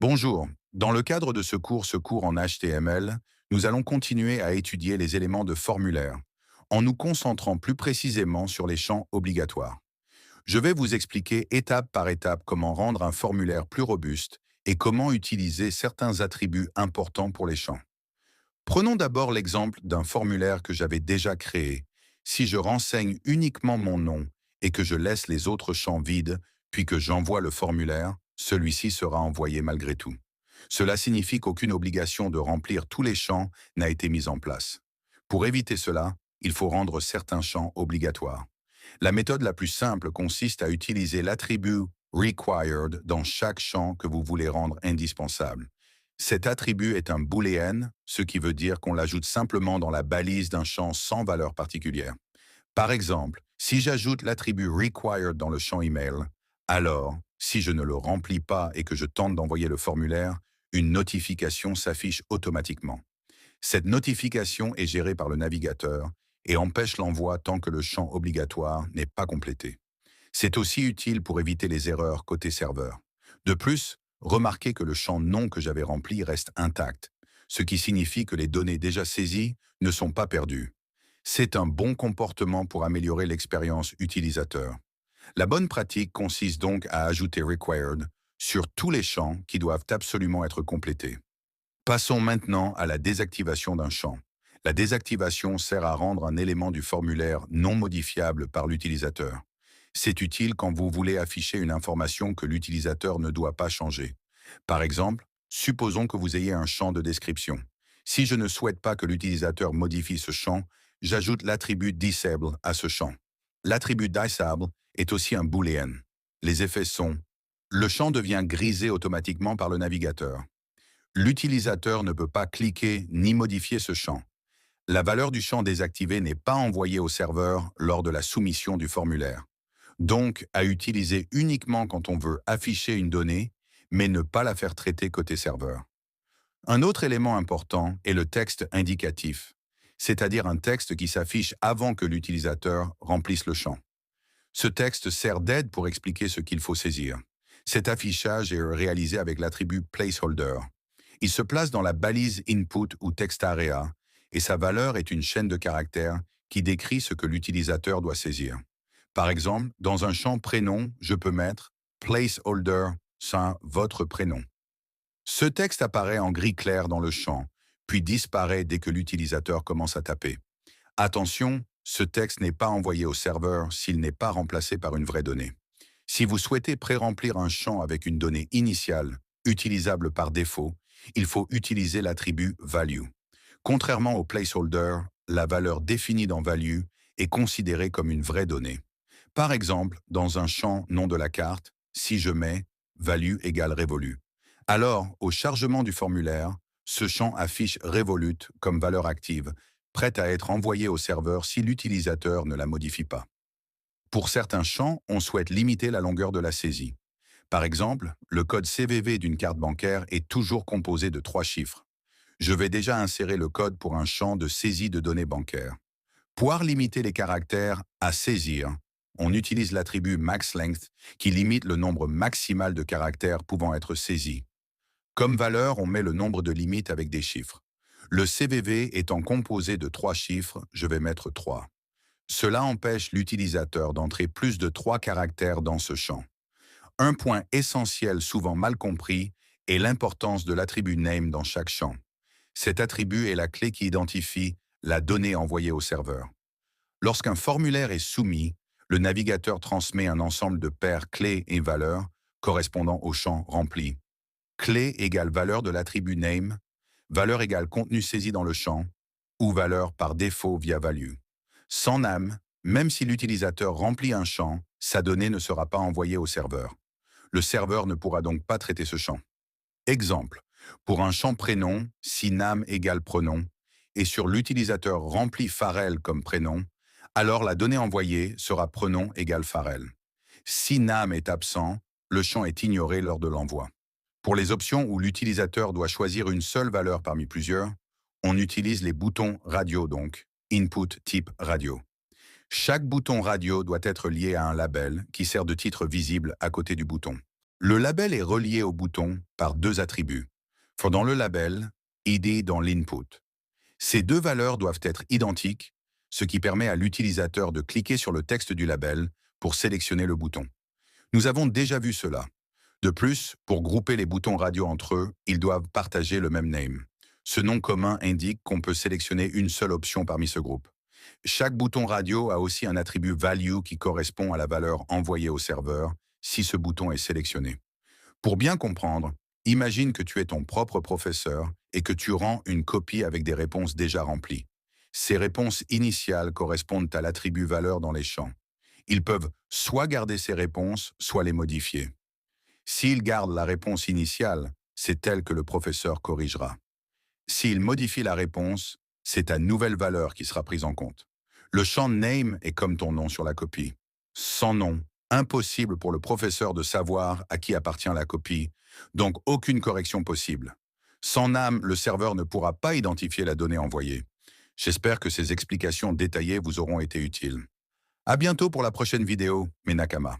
Bonjour, dans le cadre de ce cours en HTML, nous allons continuer à étudier les éléments de formulaire, en nous concentrant plus précisément sur les champs obligatoires. Je vais vous expliquer étape par étape comment rendre un formulaire plus robuste et comment utiliser certains attributs importants pour les champs. Prenons d'abord l'exemple d'un formulaire que j'avais déjà créé. Si je renseigne uniquement mon nom et que je laisse les autres champs vides, puis que j'envoie le formulaire, celui-ci sera envoyé malgré tout. Cela signifie qu'aucune obligation de remplir tous les champs n'a été mise en place. Pour éviter cela, il faut rendre certains champs obligatoires. La méthode la plus simple consiste à utiliser l'attribut required dans chaque champ que vous voulez rendre indispensable. Cet attribut est un booléen, ce qui veut dire qu'on l'ajoute simplement dans la balise d'un champ sans valeur particulière. Par exemple, si j'ajoute l'attribut required dans le champ email, alors, si je ne le remplis pas et que je tente d'envoyer le formulaire, une notification s'affiche automatiquement. Cette notification est gérée par le navigateur et empêche l'envoi tant que le champ obligatoire n'est pas complété. C'est aussi utile pour éviter les erreurs côté serveur. De plus, remarquez que le champ nom que j'avais rempli reste intact, ce qui signifie que les données déjà saisies ne sont pas perdues. C'est un bon comportement pour améliorer l'expérience utilisateur. La bonne pratique consiste donc à ajouter required sur tous les champs qui doivent absolument être complétés. Passons maintenant à la désactivation d'un champ. La désactivation sert à rendre un élément du formulaire non modifiable par l'utilisateur. C'est utile quand vous voulez afficher une information que l'utilisateur ne doit pas changer. Par exemple, supposons que vous ayez un champ de description. Si je ne souhaite pas que l'utilisateur modifie ce champ, j'ajoute l'attribut disable à ce champ. L'attribut disable est aussi un booléen. Les effets sont: le champ devient grisé automatiquement par le navigateur. L'utilisateur ne peut pas cliquer ni modifier ce champ. La valeur du champ désactivé n'est pas envoyée au serveur lors de la soumission du formulaire. Donc, à utiliser uniquement quand on veut afficher une donnée, mais ne pas la faire traiter côté serveur. Un autre élément important est le texte indicatif, c'est-à-dire un texte qui s'affiche avant que l'utilisateur remplisse le champ. Ce texte sert d'aide pour expliquer ce qu'il faut saisir. Cet affichage est réalisé avec l'attribut placeholder. Il se place dans la balise input ou text area et sa valeur est une chaîne de caractères qui décrit ce que l'utilisateur doit saisir. Par exemple, dans un champ prénom, je peux mettre placeholder sans votre prénom. Ce texte apparaît en gris clair dans le champ, puis disparaît dès que l'utilisateur commence à taper. Attention, ce texte n'est pas envoyé au serveur s'il n'est pas remplacé par une vraie donnée. Si vous souhaitez pré-remplir un champ avec une donnée initiale, utilisable par défaut, il faut utiliser l'attribut value. Contrairement au placeholder, la valeur définie dans value est considérée comme une vraie donnée. Par exemple, dans un champ nom de la carte, si je mets value égale Revolut, alors au chargement du formulaire, ce champ affiche Revolut comme valeur active, prête à être envoyée au serveur si l'utilisateur ne la modifie pas. Pour certains champs, on souhaite limiter la longueur de la saisie. Par exemple, le code CVV d'une carte bancaire est toujours composé de 3 chiffres. Je vais déjà insérer le code pour un champ de saisie de données bancaires. Pour limiter les caractères à saisir, on utilise l'attribut maxLength qui limite le nombre maximal de caractères pouvant être saisis. Comme valeur, on met le nombre de limites avec des chiffres. Le CVV étant composé de 3 chiffres, je vais mettre 3. Cela empêche l'utilisateur d'entrer plus de 3 caractères dans ce champ. Un point essentiel souvent mal compris est l'importance de l'attribut name dans chaque champ. Cet attribut est la clé qui identifie la donnée envoyée au serveur. Lorsqu'un formulaire est soumis, le navigateur transmet un ensemble de paires clés et valeurs correspondant au champ rempli. Clé égale valeur de l'attribut name, valeur égale contenu saisi dans le champ, ou valeur par défaut via value. Sans name, même si l'utilisateur remplit un champ, sa donnée ne sera pas envoyée au serveur. Le serveur ne pourra donc pas traiter ce champ. Exemple, pour un champ prénom, si name égale pronom, et sur l'utilisateur remplit Farel comme prénom, alors la donnée envoyée sera pronom égale Farel. Si name est absent, le champ est ignoré lors de l'envoi. Pour les options où l'utilisateur doit choisir une seule valeur parmi plusieurs, on utilise les boutons radio donc, input type radio. Chaque bouton radio doit être lié à un label qui sert de titre visible à côté du bouton. Le label est relié au bouton par deux attributs. Dans le label, ID dans l'input. Ces deux valeurs doivent être identiques, ce qui permet à l'utilisateur de cliquer sur le texte du label pour sélectionner le bouton. Nous avons déjà vu cela. De plus, pour grouper les boutons radio entre eux, ils doivent partager le même name. Ce nom commun indique qu'on peut sélectionner une seule option parmi ce groupe. Chaque bouton radio a aussi un attribut value qui correspond à la valeur envoyée au serveur si ce bouton est sélectionné. Pour bien comprendre, imagine que tu es ton propre professeur et que tu rends une copie avec des réponses déjà remplies. Ces réponses initiales correspondent à l'attribut valeur dans les champs. Ils peuvent soit garder ces réponses, soit les modifier. S'ils gardent la réponse initiale, c'est elle que le professeur corrigera. S'il modifie la réponse, c'est ta nouvelle valeur qui sera prise en compte. Le champ name est comme ton nom sur la copie. Sans nom, impossible pour le professeur de savoir à qui appartient la copie, donc aucune correction possible. Sans name, le serveur ne pourra pas identifier la donnée envoyée. J'espère que ces explications détaillées vous auront été utiles. À bientôt pour la prochaine vidéo, mes Nakama.